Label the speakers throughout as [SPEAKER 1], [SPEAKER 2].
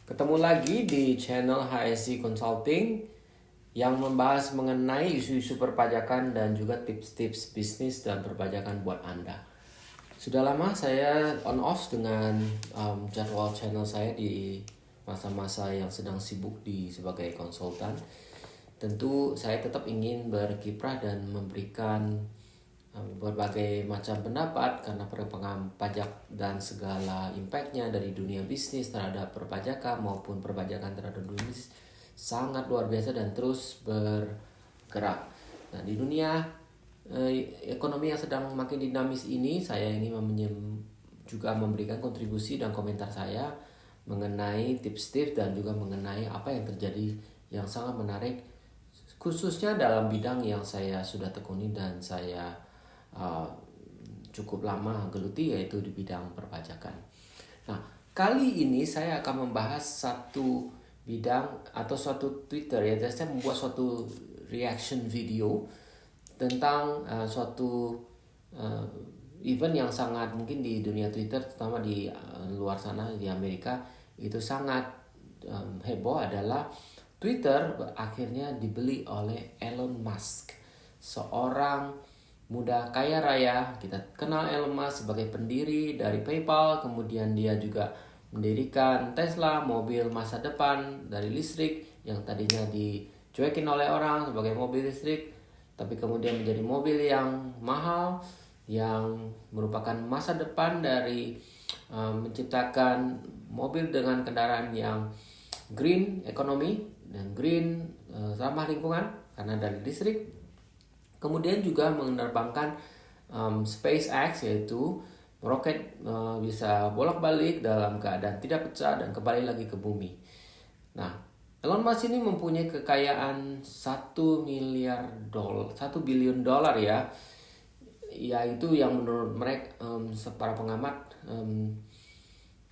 [SPEAKER 1] Ketemu lagi di channel HSC Consulting yang membahas mengenai isu-isu perpajakan dan juga tips-tips bisnis dan perpajakan buat Anda. Sudah lama saya on off dengan jadwal channel saya di masa-masa yang sedang sibuk sebagai konsultan. Tentu saya tetap ingin berkiprah dan memberikan berbagai macam pendapat karena perkembangan pajak dan segala impactnya dari dunia bisnis terhadap perpajakan maupun perpajakan terhadap dunia bisnis sangat luar biasa dan terus bergerak. Nah, di dunia ekonomi yang sedang makin dinamis ini, saya ini juga memberikan kontribusi dan komentar saya mengenai tips-tips dan juga mengenai apa yang terjadi yang sangat menarik, khususnya dalam bidang yang saya sudah tekuni dan saya cukup lama geluti, yaitu di bidang perpajakan. Nah, kali ini saya akan membahas satu bidang atau suatu Twitter ya. Jadi saya membuat suatu reaction video tentang suatu event yang sangat mungkin di dunia Twitter, terutama di luar sana di Amerika itu sangat heboh, adalah Twitter akhirnya dibeli oleh Elon Musk, seorang muda kaya raya. Kita kenal Elon Musk sebagai pendiri dari PayPal, kemudian dia juga mendirikan Tesla, mobil masa depan dari listrik yang tadinya dicuekin oleh orang sebagai mobil listrik, tapi kemudian menjadi mobil yang mahal, yang merupakan masa depan dari menciptakan mobil dengan kendaraan yang green economy dan green ramah lingkungan karena dari listrik. Kemudian juga menerbangkan SpaceX, yaitu roket bisa bolak-balik dalam keadaan tidak pecah dan kembali lagi ke bumi. Nah, Elon Musk ini mempunyai kekayaan 1 billion dolar ya, yaitu yang menurut mereka para pengamat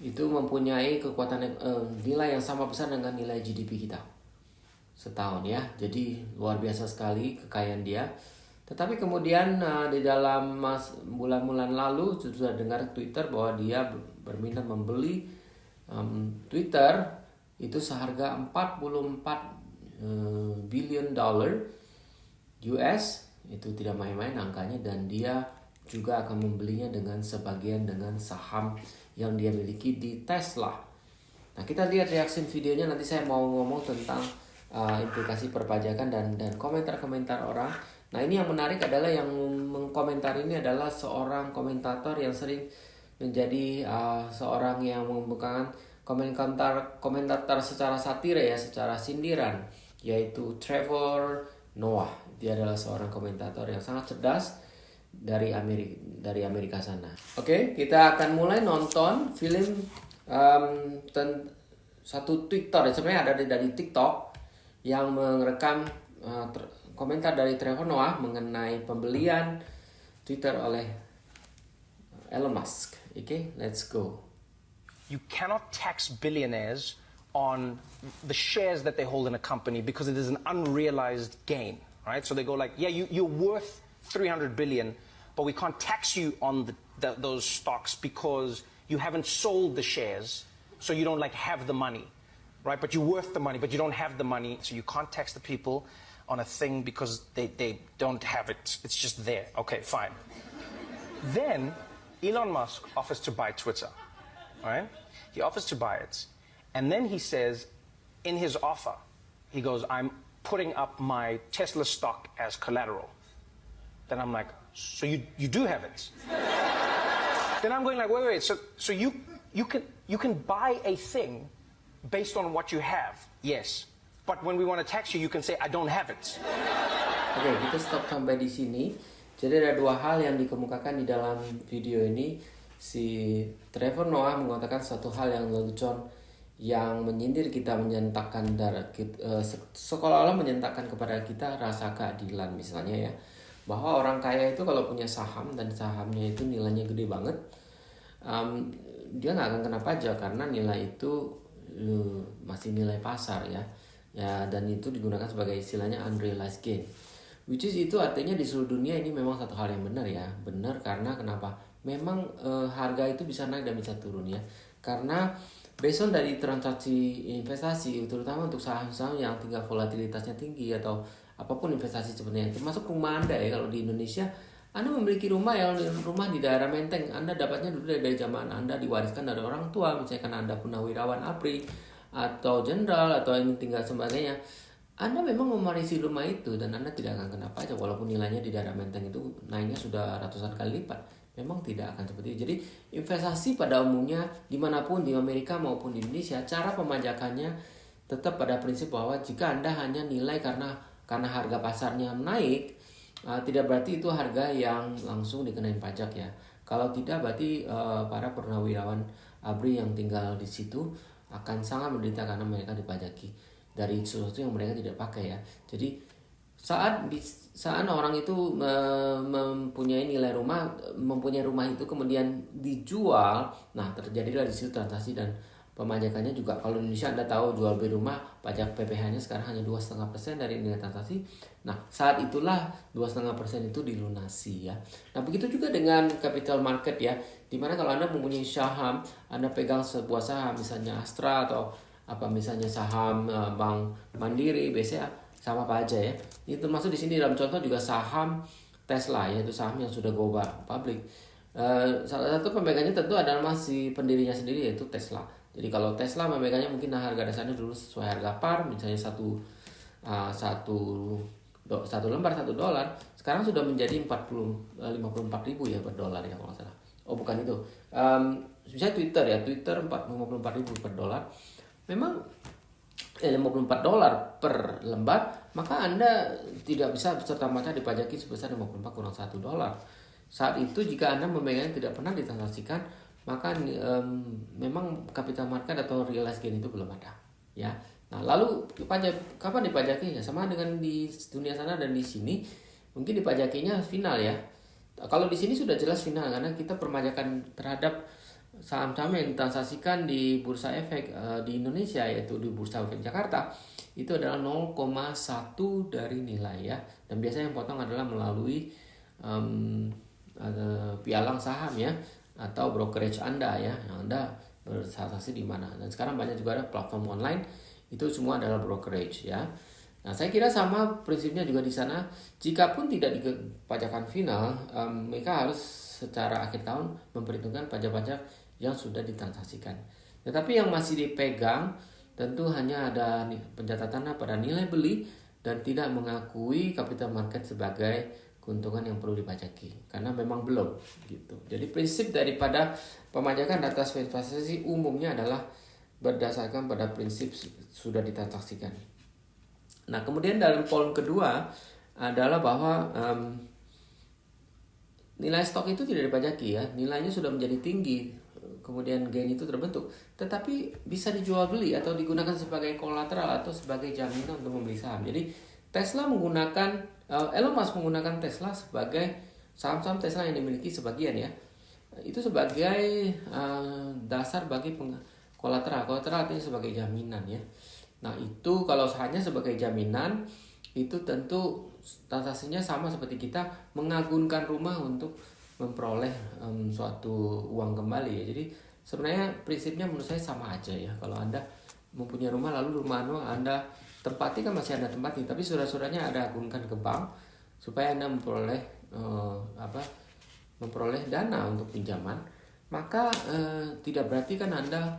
[SPEAKER 1] itu mempunyai kekuatan nilai yang sama besar dengan nilai GDP kita setahun ya. Jadi luar biasa sekali kekayaan dia. Tetapi kemudian di dalam bulan-bulan lalu sudah dengar Twitter bahwa dia berminat membeli Twitter itu seharga 44 billion dollar US. Itu tidak main-main angkanya, dan dia juga akan membelinya dengan sebagian dengan saham yang dia miliki di Tesla. Nah, kita lihat reaksi videonya. Nanti saya mau ngomong tentang implikasi perpajakan dan komentar-komentar orang. Nah, ini yang menarik adalah yang mengkomentar ini adalah seorang komentator yang sering menjadi seorang yang membukakan komentator secara satire ya, secara sindiran, yaitu Trevor Noah. Dia adalah seorang komentator yang sangat cerdas dari Amerika sana. Oke, kita akan mulai nonton film satu Twitter, sebenarnya ada dari TikTok, yang merekam komentar dari Trevor Noah mengenai pembelian Twitter oleh Elon Musk. Okay, let's go.
[SPEAKER 2] You cannot tax billionaires on the shares that they hold in a company because it is an unrealized gain, right? So they go like, yeah, you're worth 300 billion, but we can't tax you on those stocks because you haven't sold the shares, so you don't like have the money, right? But you're worth the money, but you don't have the money, so you can't tax the people on a thing because they don't have it. It's just there. Okay, fine. Then Elon Musk offers to buy Twitter, right? He offers to buy it. And then he says, in his offer, he goes, I'm putting up my Tesla stock as collateral. Then I'm like, so you do have it? Then I'm going like, wait. So you can buy a thing based on what you have, yes. But when we want to tax you, you can say, I don't have it.
[SPEAKER 1] Oke, kita stop sampai di sini. Jadi ada dua hal yang dikemukakan di dalam video ini. Si Trevor Noah mengatakan suatu hal yang lelucon, yang menyindir kita, menyentakkan seolah-olah menyentakkan kepada kita rasa keadilan misalnya ya, bahwa orang kaya itu kalau punya saham dan sahamnya itu nilainya gede banget, dia nggak akan kena pajak karena nilai itu masih nilai pasar ya, dan itu digunakan sebagai istilahnya unrealized gain, which is itu artinya di seluruh dunia ini memang satu hal yang benar ya, benar karena kenapa? Memang harga itu bisa naik dan bisa turun ya, karena based on dari transaksi investasi, terutama untuk saham-saham yang tinggal volatilitasnya tinggi atau apapun investasi sebenarnya, termasuk rumah Anda ya. Kalau di Indonesia Anda memiliki rumah rumah di daerah Menteng, Anda dapatnya dulu dari zaman Anda diwariskan dari orang tua, misalnya karena Anda Purnawirawan ABRI atau jenderal atau yang tinggal sebagainya. Anda memang mewarisi rumah itu dan Anda tidak akan kena pajak walaupun nilainya di daerah Menteng itu naiknya sudah ratusan kali lipat. Memang tidak akan seperti itu. Jadi investasi pada umumnya dimanapun di Amerika maupun di Indonesia, cara pemajakannya tetap pada prinsip bahwa jika Anda hanya nilai karena harga pasarnya naik, tidak berarti itu harga yang langsung dikenain pajak ya. Kalau tidak berarti para purnawirawan ABRI yang tinggal di situ akan sangat menderita karena mereka dipajaki dari sesuatu yang mereka tidak pakai ya. Jadi saat orang itu mempunyai rumah itu kemudian dijual, nah terjadilah di situ transaksi dan pemajakannya juga. Kalau di Indonesia Anda tahu jual beli rumah pajak PPh-nya sekarang hanya 2,5% dari nilai transaksi. Nah saat itulah 2,5% itu dilunasi ya. Nah begitu juga dengan capital market ya, dimana kalau Anda mempunyai saham, Anda pegang sebuah saham misalnya Astra atau misalnya saham Bank Mandiri, BCA, sama apa aja ya. Ini termasuk di sini dalam contoh juga saham Tesla, yaitu saham yang sudah go public. Salah satu pemegangnya tentu adalah masih pendirinya sendiri, yaitu Tesla. Jadi kalau Tesla memegangnya mungkin harga dasarnya dulu sesuai harga par, misalnya satu lembar $1, sekarang sudah menjadi 54.000 ya per dolar ya kalau nggak salah. Oh bukan itu, misalnya Twitter 54.000 per dolar. Memang $54 per lembar, maka Anda tidak bisa serta-merta dipajaki sebesar 54 kurang $1. Saat itu jika Anda memegangnya tidak pernah ditransaksikan, maka memang capital market atau realized gain itu belum ada ya. Nah lalu kapan dipajaki ya, sama dengan di dunia sana dan di sini mungkin dipajakinya final ya. Kalau di sini sudah jelas final karena kita perpajakan terhadap saham-saham yang ditransaksikan di Bursa Efek di Indonesia, yaitu di Bursa Efek Jakarta, itu adalah 0,1 dari nilai ya. Dan biasanya yang potong adalah melalui pialang saham ya, atau brokerage Anda ya, yang Anda bertransaksi di mana. Dan sekarang banyak juga ada platform online, itu semua adalah brokerage ya. Nah, saya kira sama prinsipnya juga di sana. Jikapun tidak dipajakan final, mereka harus secara akhir tahun memperhitungkan pajak-pajak yang sudah ditransaksikan. Tetapi yang masih dipegang tentu hanya ada pencatatan pada nilai beli dan tidak mengakui capital market sebagai keuntungan yang perlu dipajaki karena memang belum gitu. Jadi prinsip daripada pemajakan atas investasi umumnya adalah berdasarkan pada prinsip sudah ditransaksikan. Nah, kemudian dalam poin kedua adalah bahwa nilai stok itu tidak dipajaki ya, nilainya sudah menjadi tinggi, kemudian gain itu terbentuk, tetapi bisa dijual beli atau digunakan sebagai kolateral atau sebagai jaminan untuk membeli saham. Jadi Tesla menggunakan Elon Musk menggunakan Tesla sebagai saham-saham Tesla yang dimiliki sebagian ya, itu sebagai dasar bagi kolateral. Kolateral artinya sebagai jaminan ya. Nah itu kalau hanya sebagai jaminan itu tentu transaksinya sama seperti kita mengagunkan rumah untuk memperoleh suatu uang kembali ya. Jadi sebenarnya prinsipnya menurut saya sama aja ya. Kalau Anda mempunyai rumah lalu rumah Anda tempati kan masih Anda tempati, tapi surat-suratnya Anda agunkan ke bank supaya Anda memperoleh dana untuk pinjaman, maka tidak berarti kan Anda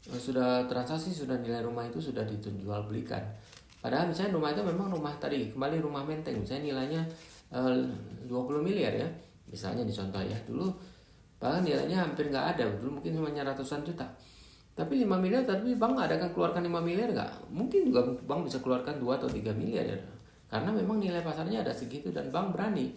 [SPEAKER 1] sudah transaksi, sudah nilai rumah itu sudah dijual belikan. Padahal misalnya rumah itu memang rumah Menteng, misalnya nilainya 20 miliar ya, misalnya di contoh ya, dulu bahkan nilainya hampir nggak ada, dulu mungkin hanya ratusan juta. Tapi 5 miliar, tapi bank nggak akan keluarkan 5 miliar nggak? Mungkin juga bank bisa keluarkan 2 atau 3 miliar ya. Karena memang nilai pasarnya ada segitu dan bank berani.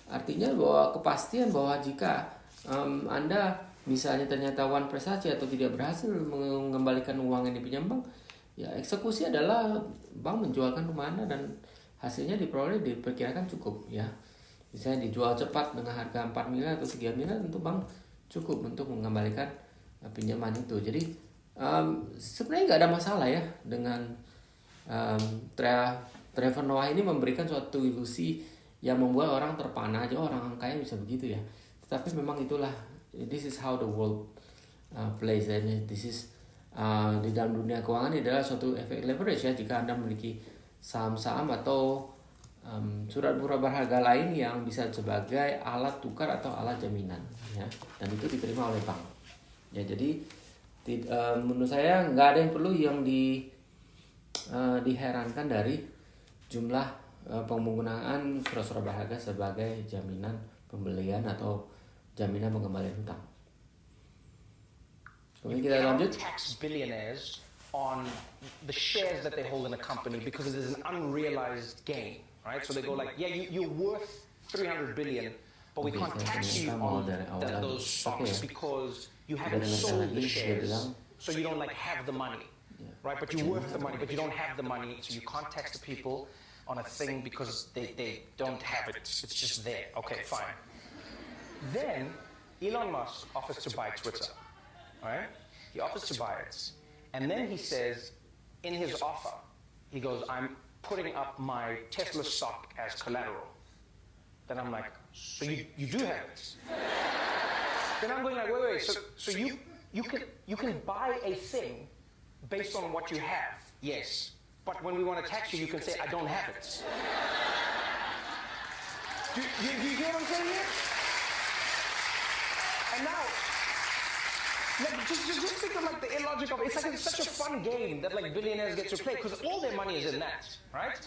[SPEAKER 1] Artinya bahwa kepastian bahwa jika Anda misalnya ternyata prestasi atau tidak berhasil mengembalikan uang yang dipinjam bank, ya eksekusi adalah bank menjualkan rumah Anda dan hasilnya diperkirakan cukup ya. Misalnya dijual cepat dengan harga 4 miliar atau 3 miliar, tentu bank cukup untuk mengembalikan pinjaman itu. Jadi sebenarnya nggak ada masalah ya dengan Trevor Noah ini memberikan suatu ilusi yang membuat orang terpana aja, orang kaya bisa begitu ya. Tetapi memang itulah, this is how the world plays, and this is di dalam dunia keuangan ini adalah suatu efek leverage ya, jika Anda memiliki saham-saham atau surat berharga lain yang bisa sebagai alat tukar atau alat jaminan ya, dan itu diterima oleh bank ya. Jadi menurut saya nggak ada yang perlu yang diherankan dari jumlah penggunaan surat-surat berharga sebagai jaminan pembelian atau jaminan pengembalian hutang. Kemudian kita lanjut.
[SPEAKER 2] Tax billionaires on the shares that they hold in a company because it is an unrealized gain, right? So they go like, yeah, you're worth 300 billion, but we can't tax you on those stocks because you haven't sold the shares, so you don't like have the money, right? But you're worth the money, but you don't have the money, so you can't tax the people on a thing because they don't have it. It's just there. Okay, fine. Then Elon Musk offers to buy Twitter. Right? He offers to buy it. And then he says, in his offer, he goes, I'm putting up my Tesla stock as collateral. Then I'm like, so you do have it? Then I'm going like, wait, so you can buy a thing based on what you have, yes. But when we want to tax you, you can say, I don't have it. Do you get what I'm saying here? And now, like, just think of like the illogic of it. It's like it's such a fun game that like billionaires get to play because all their money is in that, right?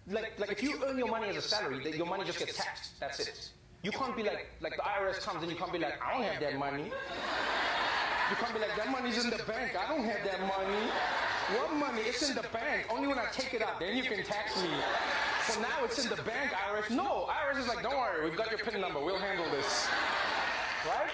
[SPEAKER 2] Like if you earn your money as a salary, then your money just gets taxed. That's it. You can't be like the IRS comes and you can't be like, I don't have that money. You can't be like, that money's in the bank. I don't have that money. What money? It's in the bank. Only when I take it out, then you can tax me. So now it's in the bank, IRS. No, IRS is like, don't worry, we've got your PIN number. We'll handle this, right?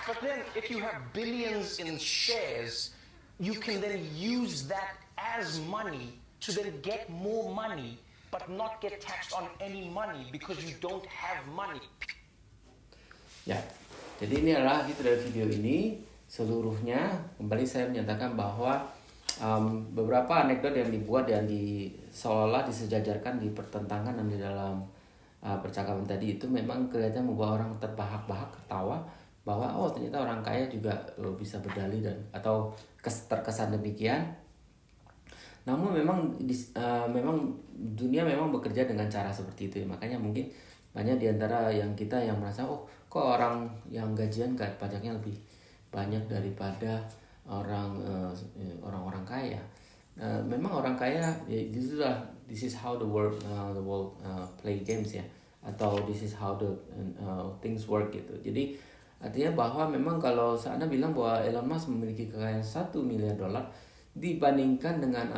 [SPEAKER 2] But then if you have billions in shares, you can then use that as money to then get more money, but not get taxed on any money because you don't have money.
[SPEAKER 1] Ya, jadi ini adalah itu dari video ini seluruhnya. Kembali saya menyatakan bahwa beberapa anekdot yang dibuat dan seolah disejajarkan di pertentangan dan di dalam percakapan tadi itu memang kelihatan membuat orang terbahak-bahak ketawa bahwa ternyata orang kaya juga bisa berdalih dan atau terkesan demikian. Namun memang dunia memang bekerja dengan cara seperti itu. Makanya mungkin banyak diantara yang kita yang merasa kok orang yang gajian pajaknya lebih banyak daripada orang-orang kaya. Memang orang kaya this is how the world play games ya, atau this is how the things work gitu. Jadi artinya bahwa memang kalau Anda bilang bahwa Elon Musk memiliki kekayaan $1 miliar dibandingkan dengan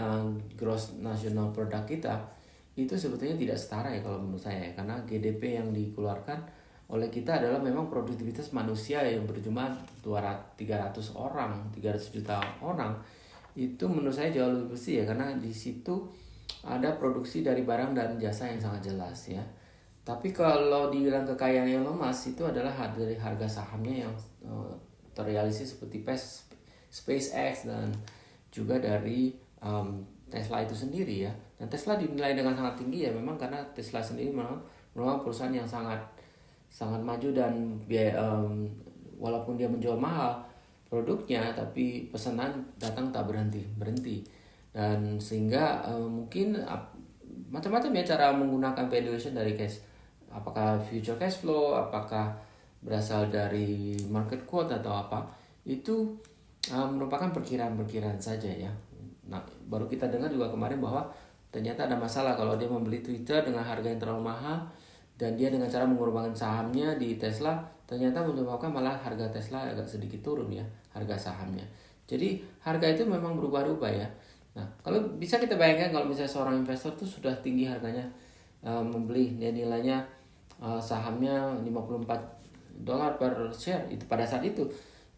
[SPEAKER 1] gross national product kita, itu sebetulnya tidak setara ya kalau menurut saya, karena GDP yang dikeluarkan oleh kita adalah memang produktivitas manusia yang berjumlah 300 juta orang. Itu menurut saya jauh lebih bersih ya, karena di situ ada produksi dari barang dan jasa yang sangat jelas ya. Tapi kalau dibilang kekayaan Elon Musk itu adalah dari harga sahamnya yang terrealisasi seperti SpaceX dan juga dari Tesla itu sendiri ya. Dan Tesla dinilai dengan sangat tinggi ya, memang karena Tesla sendiri memang perusahaan yang sangat maju dan walaupun dia menjual mahal produknya, tapi pesanan datang tak berhenti. Dan sehingga mungkin macam-macam ya cara menggunakan valuation dari apakah future cash flow, apakah berasal dari market quote atau apa, itu merupakan perkiraan saja ya. Nah, baru kita dengar juga kemarin bahwa ternyata ada masalah kalau dia membeli Twitter dengan harga yang terlalu mahal dan dia dengan cara mengorbankan sahamnya di Tesla, ternyata menyebabkan malah harga Tesla agak sedikit turun ya, harga sahamnya. Jadi harga itu memang berubah-ubah ya. Nah, kalau bisa kita bayangkan kalau misalnya seorang investor itu sudah tinggi harganya, membeli dia nilainya sahamnya $54 per share itu pada saat itu.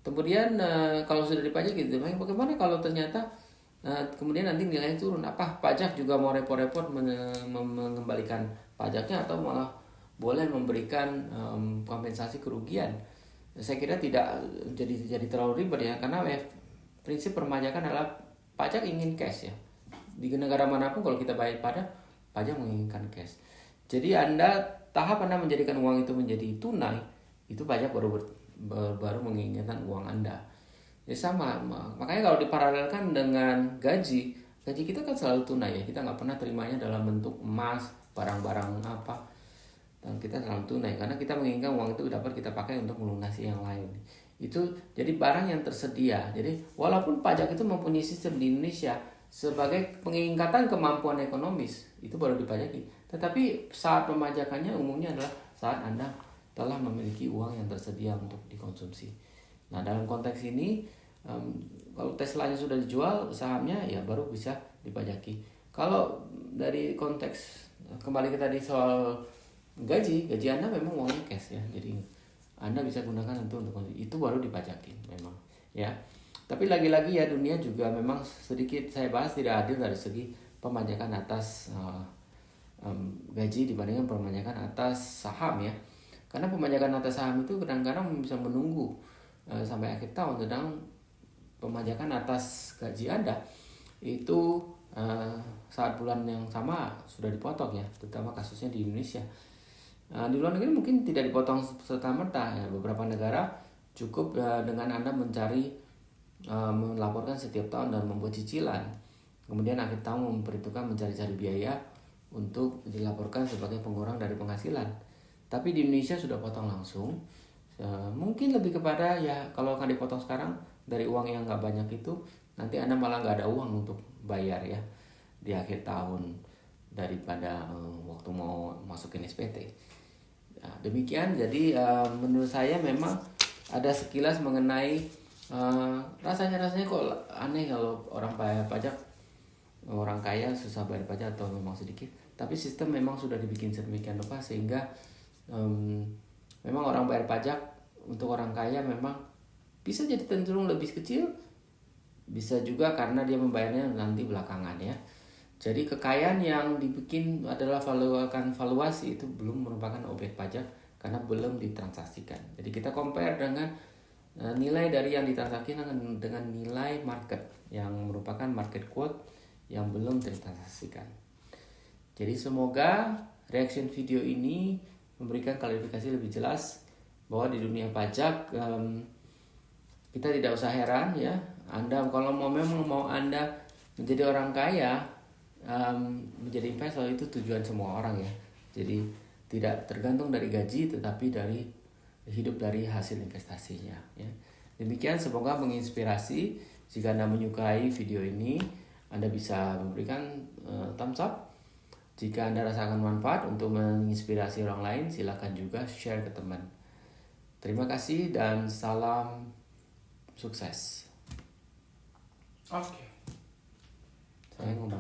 [SPEAKER 1] Kemudian kalau sudah dipajak gitu, bagaimana kalau ternyata kemudian nanti nilainya turun? Apa pajak juga mau repot-repot mengembalikan pajaknya atau malah boleh memberikan kompensasi kerugian? Saya kira tidak jadi terlalu ribet ya, karena prinsip perpajakan adalah pajak ingin cash ya. Di negara manapun kalau kita bayar pajak menginginkan cash. Jadi tahap Anda menjadikan uang itu menjadi tunai, itu pajak baru menginginkan uang Anda. Ya sama, makanya kalau diparalelkan dengan gaji kita kan selalu tunai ya, kita nggak pernah terimanya dalam bentuk emas, barang-barang apa, dan kita selalu tunai karena kita menginginkan uang itu dapat kita pakai untuk melunasi yang lain. Itu jadi barang yang tersedia. Jadi walaupun pajak itu mempunyai sistem di Indonesia sebagai pengingkatan kemampuan ekonomis, itu baru dipajaki. Tetapi saat pemajakannya umumnya adalah saat Anda telah memiliki uang yang tersedia untuk dikonsumsi. Nah, dalam konteks ini kalau Tesla-nya sudah dijual sahamnya ya baru bisa dipajaki. Kalau dari konteks kembali ke tadi soal gaji Anda memang uangnya cash ya. Jadi Anda bisa gunakan untuk itu baru dipajakin memang ya. Tapi lagi-lagi ya dunia juga memang sedikit saya bahas tidak adil dari segi pemajakan atas gaji dibandingkan pemajakan atas saham ya. Karena pemajakan atas saham itu kadang-kadang bisa menunggu sampai akhir tahun, sedang pemajakan atas gaji Anda itu saat bulan yang sama sudah dipotong ya, terutama kasusnya di Indonesia. Di luar negeri mungkin tidak dipotong serta-merta ya. Beberapa negara cukup dengan Anda mencari melaporkan setiap tahun dan membuat cicilan, kemudian akhir tahun memperhitungkan mencari-cari biaya untuk dilaporkan sebagai pengurang dari penghasilan. Tapi di Indonesia sudah potong langsung. Mungkin lebih kepada ya kalau akan dipotong sekarang dari uang yang nggak banyak itu, nanti Anda malah nggak ada uang untuk bayar ya di akhir tahun daripada waktu mau masukin SPT. Nah, demikian. Jadi menurut saya memang ada sekilas mengenai rasanya kok aneh kalau orang bayar pajak, orang kaya susah bayar pajak atau memang sedikit. Tapi sistem memang sudah dibikin sedemikian rupa sehingga memang orang bayar pajak untuk orang kaya memang bisa jadi cenderung lebih kecil, bisa juga karena dia membayarnya nanti belakangan ya. Jadi kekayaan yang dibikin adalah valuasi itu belum merupakan objek pajak karena belum ditransaksikan. Jadi kita compare dengan nilai dari yang ditransaksikan dengan nilai market yang merupakan market quote yang belum ditransaksikan. Jadi semoga reaction video ini memberikan klarifikasi lebih jelas bahwa di dunia pajak kita tidak usah heran ya. Anda kalau memang mau Anda menjadi orang kaya, menjadi investor itu tujuan semua orang ya. Jadi tidak tergantung dari gaji tetapi dari hidup dari hasil investasinya ya. Demikian, semoga menginspirasi. Jika Anda menyukai video ini, Anda bisa memberikan thumbs up. Jika Anda rasakan manfaat untuk menginspirasi orang lain, silakan juga share ke teman. Terima kasih dan salam sukses.
[SPEAKER 3] Oke.
[SPEAKER 1] Saya ngomong